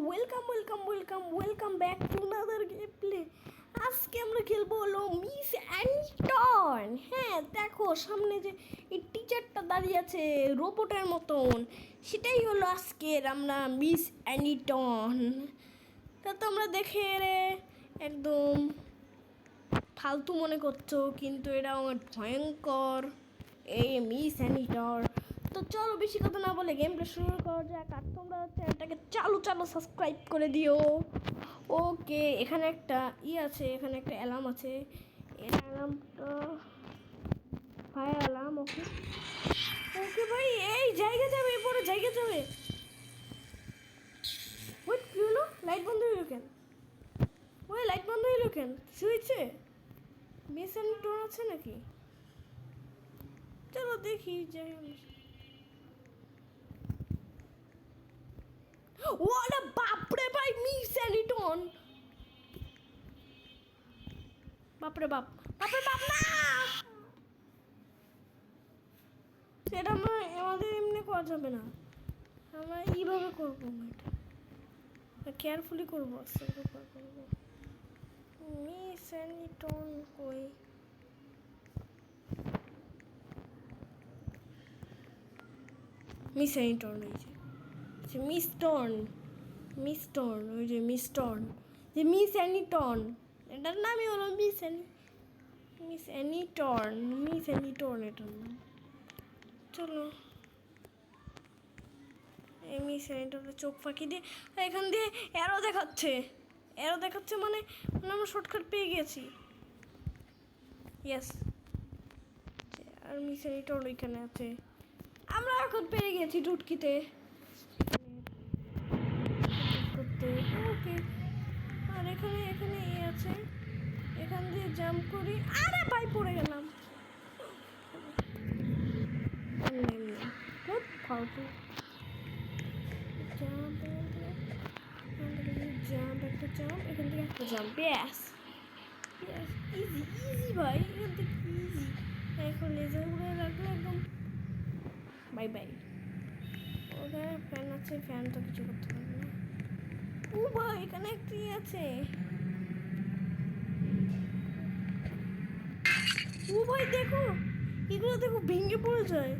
Welcome back to another game play. আজকে আমরা খেলবো হলো মিস অ্যানিটন। হ্যাঁ, দেখো সামনে যে এই টিচারটা দাঁড়িয়ে আছে রোবটের মতন, সেটাই হলো আজকের আমরা মিস অ্যানিটন। তা তোমরা দেখে রে একদম ফালতু মনে করছো, কিন্তু এটা আমার ভয়ঙ্কর এই মিস অ্যানিটন। তো চলো বেশি কথা না বলে গেমটা শুরু করা যাক। আর তোমরা চ্যানেলটাকে চালু সাবস্ক্রাইব করে দিও। ওকে, এখানে একটা আছে, এখানে একটা অ্যালার্ম আছে। এই অ্যালার্মটা ফায়ার অ্যালার্ম। ওকে ওকে ভাই, এই জায়গা যাবে, এরপরে জায়গা যাবে। ওই কি হলো? লাইট বন্ধ হইলো কেন? ওই লাইট বন্ধ হইলো কেন? কিছু হয়েছে? মিস অ্যানিটন আছে নাকি? চলো দেখি যাই। ওরে বাপরে ভাই, মিস অ্যানিটন। বাপরে বাপ না, সেটা আমাদের এমনি করা যাবে না, আমরা এইভাবে করবো। এটা কেয়ারফুলি করবো, আস্তে করে করবো। মিস অ্যানিটন কই? মিস অ্যানিটন এই যে মিস্টন ওই যে মিস্টন, যে মিস অ্যানিটন, এটার নামই হলো মিস অ্যানিটন এটার নাম। চলো এই মিস অ্যানিটনের চোখ ফাঁকি দিয়ে এখান দিয়ে অ্যারো দেখাচ্ছে মানে আমরা শর্টকাট পেয়ে গেছি। ইয়েস, আর মিস অ্যানিটন ওইখানে আছে, আমরা এখন পেরে গেছি টুটকিতে করতে। ওকে, আর এখানে আছে, এখান দিয়ে জাম্প করি। আরে ভাই পড়ে গেলাম। খুব ফালতু জাম্প, একটা জাম্প, এখান থেকে একটা জাম্প। ইজি ভাই, এখান থেকে ইজি। এখন লেজার উড়ে রাখলে একদম বাই। ওখানে ফ্যান আছে, ফ্যান তো কিছু করতে পারবে না। ও ভাই, এখানে একটি আছে। ও ভাই দেখো, এগুলো দেখো ভেঙে পড়ে যায়।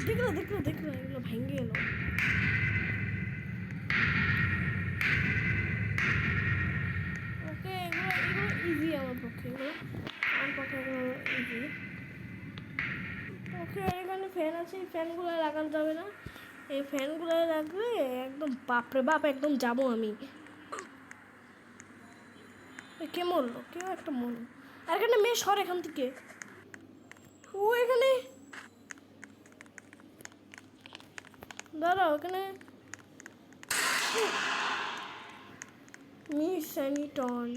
দেখলো এগুলো ভেঙে গেল। ওকে, এগুলো ইজি আমার পক্ষে, এগুলো ইজি। ওকে, এখানে ফ্যান আছে, এই ফ্যানগুলো লাগানো যাবে না। এই ফ্যানগুলো লাগলে একদম বাপরে বাপ, একদম যাবো আমি। কে মরলো? কেউ একটা মরলো। আর এখানে মেয়ে সর এখান থেকে। ও এখানে দাঁড়াও, এখানে মিস অ্যানিটন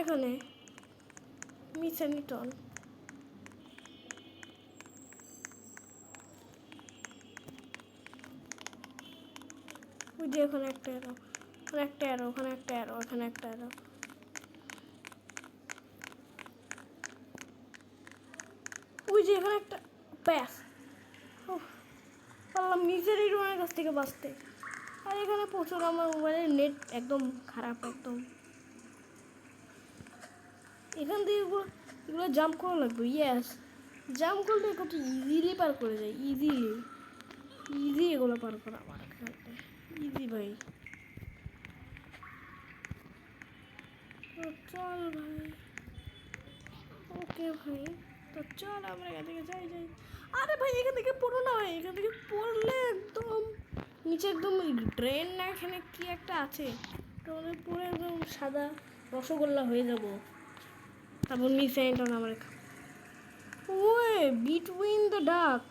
এখানে মিস অ্যানিটন। ওই যে এখানে একটা এরো, ওখানে একটা এরো, ওখানে একটা এরো, এখানে একটা এরো। ওই যে এখানে একটা, ব্যাস পারলাম নিজের ইরোনের কাছ থেকে বাঁচতে। আর এখানে প্রচুর আমার মোবাইলের নেট একদম খারাপ একদম। এখান থেকে এগুলো জাম্প করা লাগবে। ইয়েস, জাম্প করলে কত ইজিলি পার করে যায়, ইজি এগুলো পার করা আমার এখানে ইজি ভাই। তো চল ভাই, ওকে ভাই, তো চল আমরা এখান থেকে যাই। আরে ভাই, এখান থেকে পড়ো না ভাই, এখান থেকে পড়লে একদম নিচে একদম ড্রেন না, এখানে কি একটা আছে, তো আমাদের পুরো একদম সাদা রসগোল্লা হয়ে যাব। তারপর মিস অ্যানিটন আমার ওয়ে বিটুইন দ্য ডাক,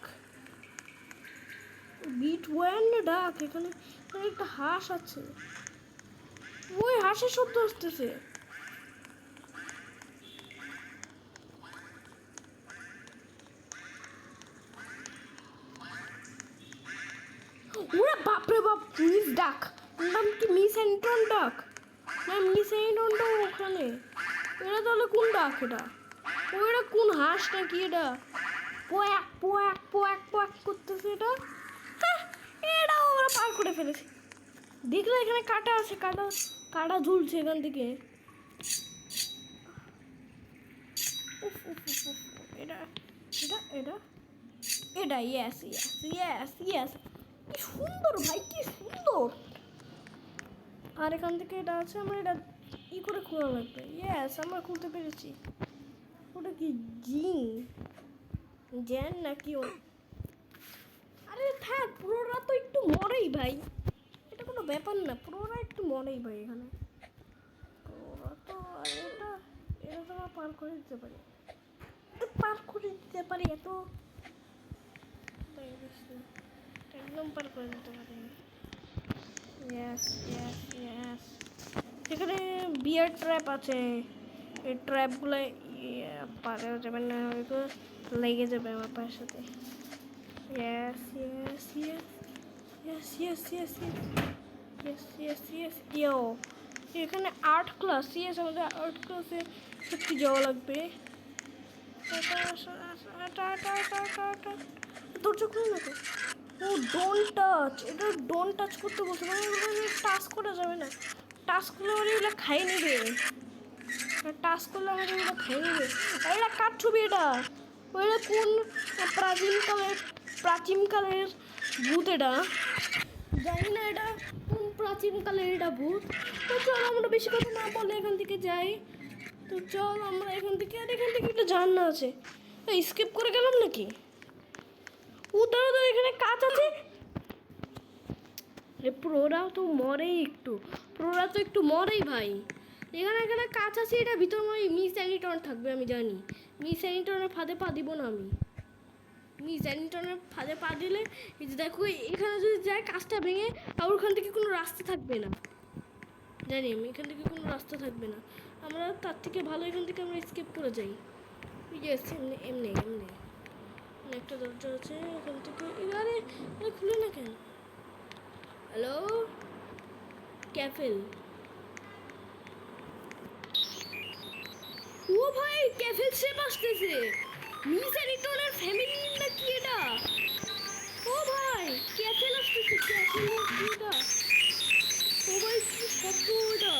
এখানে একটা হাঁস আছে। ওই হাঁসের শব্দ আসতেছে। ওরে বাপরে বাপ, মিস ডাক, নাম কি মিস অ্যানিটন ডাক? না, মিস অ্যানিটনটা ওখানে। এটা তাহলে কোন ডাক? এটা কোন হাঁস নাকি? এটা পোয়াক করতেছে এটা। হ্যাঁ, এটাও আমরা পার করে ফেলেছি। দেখলে এখানে কাটা আছে, কাটা কাটা ঝুলছে এখান থেকে। উফ উফ উফ উফ, এটা এটা এটা এটা ইয়েস ইয়েস ইয়েস ইয়েস, কি সুন্দর ভাই, কি সুন্দর। আর এখান থেকে এটা আছে, আমার এটা ই করে খোলা লাগবে। ইয়েস, আমরা খুলতে পেরেছি। ওটা কি জিন জ্যান নাকি ও? আরে থাক, পুরোরা তো একটু মরেই ভাই, এটা কোনো ব্যাপার না, পুরোরা একটু মরেই ভাই এখানে। পুরোরা তো, আর এটা এটা তো আমরা পার করে দিতে পারি, এটা পার করে দিতে পারি, এত একদম পার করে দিতে পারি। ইয়েস ইয়েস ইয়েস, এখানে বিয়ার ট্র্যাপ আছে, এই ট্র্যাপগুলো পারে যাবে না, হয়তো লেগে যাবে আমার পায়ের সাথে। Yes yes yes yes yes yes yes yes yes ইয়েও, এখানে আর্ট ক্লাস। ইয়েস, আমাদের আর্ট ক্লাসে সত্যি যাওয়া লাগবে। দরজা খুলে না তো। ও ডোন্ট টাচ, এটা ডোন্ট টাচ করতে বলছে, মানে টাচ করা যাবে না। টাচ করলে আমার এগুলো খাইয়ে নেবে, টাচ করলে আমার এগুলো খাইয়ে নেবে। আর এটা কার ছবি? এটা ওইটা কোন প্রাচীনকালের ভূত? এটা জানি না, এটা কোন প্রাচীনকালের এটা ভূত। তো চল আমরা বেশি কথা না বলে এখান থেকে যাই। তো চল আমরা এখান থেকে, আর এখান থেকে একটা জানলা আছে, স্কিপ করে গেলাম নাকি? উদার উদার এখানে কাজ আছে। প্রোরা তো মরেই একটু, প্রোরা তো একটু মরেই ভাই। এখানে এখানে কাজ আছে, এটা ভিতর মানে মিস অ্যানিটন থাকবে আমি জানি। মিস অ্যানিটনের ফাঁদে পা দিব না আমি। মিস অ্যানিটনের ফাঁদে পা দিলে এই যে দেখো, এখানে যদি যায় কাজটা ভেঙে, আর ওখান থেকে কোনো রাস্তা থাকবে না, জানি আমি, এখান থেকে কোনো রাস্তা থাকবে না। আমরা তার থেকে ভালো এখান থেকে আমরা স্কেপ করে যাই। ইয়েস, এমনি এমনি এমনি একটা দরজা আছে এখান থেকে। এবারে খুলে না কেন? হ্যালো ক্যাফেল। ও ভাই, ক্যাফেল শেপ আসতেছে। মিস অ্যানিটনের ফ্যামিলি নাকি এটা? ও ভাই, ক্যাফেল আসতেছে, ক্যাফেল নাকি এটা? ও ভাই, কি শব্দ ওটা!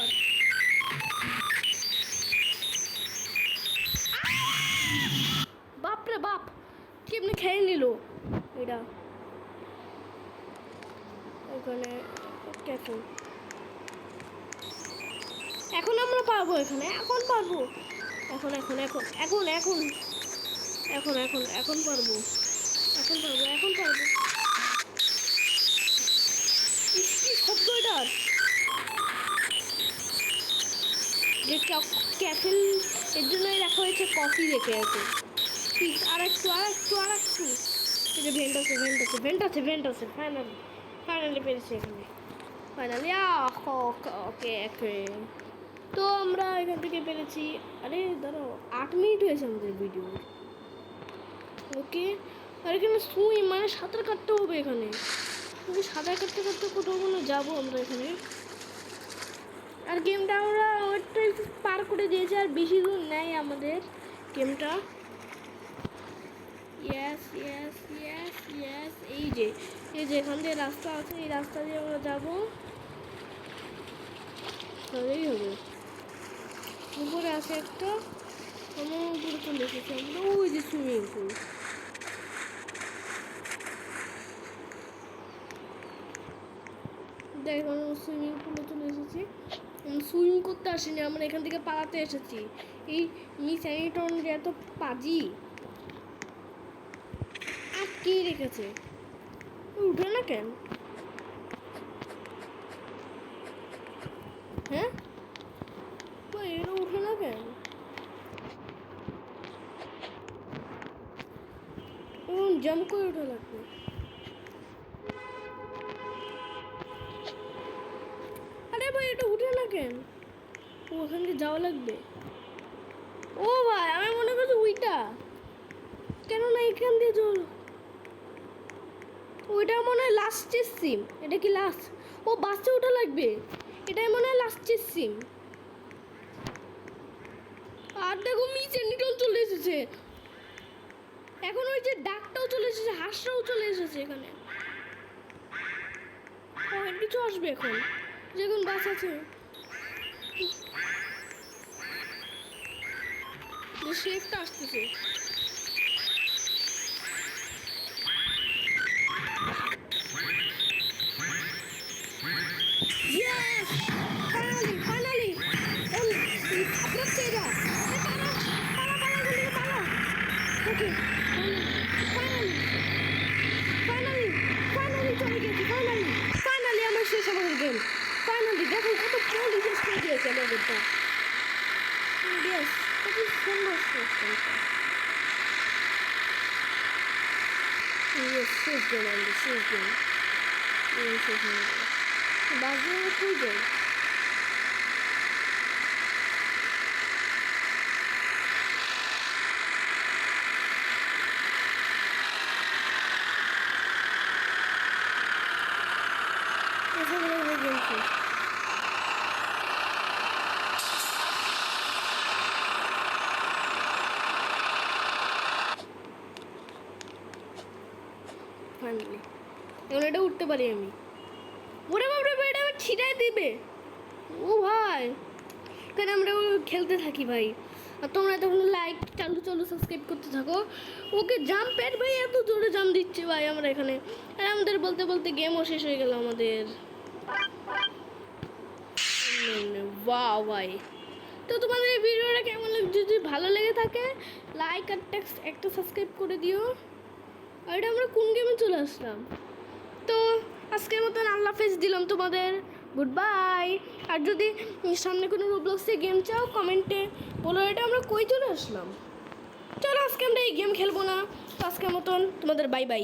বাপরে বাপ, কেমনে খেয়ে নিল এটা। ওখানে ক্যাফেল, এখন আমরা পারবো, এখানে এখন পারবো, এখন এখন এখন এখন এখন এখন এখন এখন পারবো, এখন পারবো, এখন পারবো। কি শব্দ এটার! যে ক্যাফেল, এর জন্যই রাখা হয়েছে কফি রেখে আছে। প্লিজ আর একটু আর একটু আর একটু। এই যে ভেন্ট আছে, ভেন্ট আছে, ভেন্ট আছে, ভেন্ট আছে। ফাইনালি ফাইনালি পেরেছি এখানে, ফাইনালি। ওকে ওকে, তো আমরা এখান থেকে পেরেছি। আরে ধরো 8 মিনিট হয়েছে আমাদের ভিডিও। ওকে, আর এখানে সুই মানে সাঁতার কাটতে হবে এখানে। সাঁতার কাটতে কাটতে কোথাও কোনো যাবো আমরা এখানে। আর গেমটা আমরা অনেকটাই পার করে দিয়েছি, আর বেশি দূর নেই আমাদের গেমটা। ইয়েস ইয়েস ইয়েস ইয়েস, এই যে এখান দিয়ে রাস্তা আছে, এই রাস্তা দিয়ে আমরা যাবো, তাহলেই হবে। উপরে আছে একটা, আমার উপরে চলে এসেছি আমরা, ওই যে সুইমিং পুল। দেখ, আমরা সুইমিং পুলে চলে এসেছি। সুইমিং করতে আসিনি আমরা, এখান থেকে পালাতে এসেছি। এই মিস অ্যানিটন যে এত পাজি, আর কে রেখেছে? উঠে না কেন? হ্যাঁ এরা উঠে না কেন? জাম্প করে উঠে লাগবে। আরে ভাই, এটা উঠে না কেন? ওখান দিয়ে যাওয়া লাগবে। ও ভাই, আমি মনে করছি ওইটা, কেন না এখান দিয়ে চল। ওইটা মনে হয় লাস্টের সিম। এটা কি লাস্ট? ও বাসে ওঠা লাগবে, এটাই মনে হয় লাস্টের সিম। আর দেখো মিস অ্যানিটন চলে এসেছে এখন, ওই যে ডাকটাও চলে এসেছে, হাঁসটাও চলে এসেছে এখানে। সব কিছু আসবে এখন যেগুন বাস আছে যে শেফটা আসতেছে Yes! Finally, finally! আপনার চেয়েরা ওকে ফাইনালি ফাইনালি ফাইনালি চলে গেছি ফাইনালি ফাইনালি আমার শেষ আমাদের গেম ফাইনালি দেখুন কত পোলি শেষ করে দিয়েছে আমাদেরটা ইয়েস কত সুন্দর শেষ করেছে ইয়েস শেষ গেম আমাদের শেষ গেম শেষ হয়ে গেল বাজে খুঁজে যায় ফাইনালি এখন এটা উঠতে পারি আমি ওরে বাপরে ভাই এটা আমার ছিটাই দিবে ও ভাই কারণ আমরা খেলতে থাকি ভাই আর তোমরা তখন লাইক চালু চালু সাবস্ক্রাইব করতে থাকো ওকে জাম্পের ভাই এত জোরে জাম্প দিচ্ছে ভাই আমরা এখানে আর আমাদের বলতে বলতে গেমও শেষ হয়ে গেল আমাদের ওয়াও ভাই তো তোমাদের এই ভিডিওটা কেমন লাগছে যদি ভালো লেগে থাকে লাইক আর টেক্সট একটা সাবস্ক্রাইব করে দিও আর এটা আমরা কোন গেমে চলে আসলাম তো আজকের মতন আল্লাহ হাফেজ দিলাম তোমাদের গুড বাই আর যদি সামনে কোনো রোবলক্সে গেম চাও কমেন্টে বলো এটা আমরা কই চলে আসলাম চলো আজকে আমরা এই গেম খেলবো না তো আজকের মতন তোমাদের বাই বাই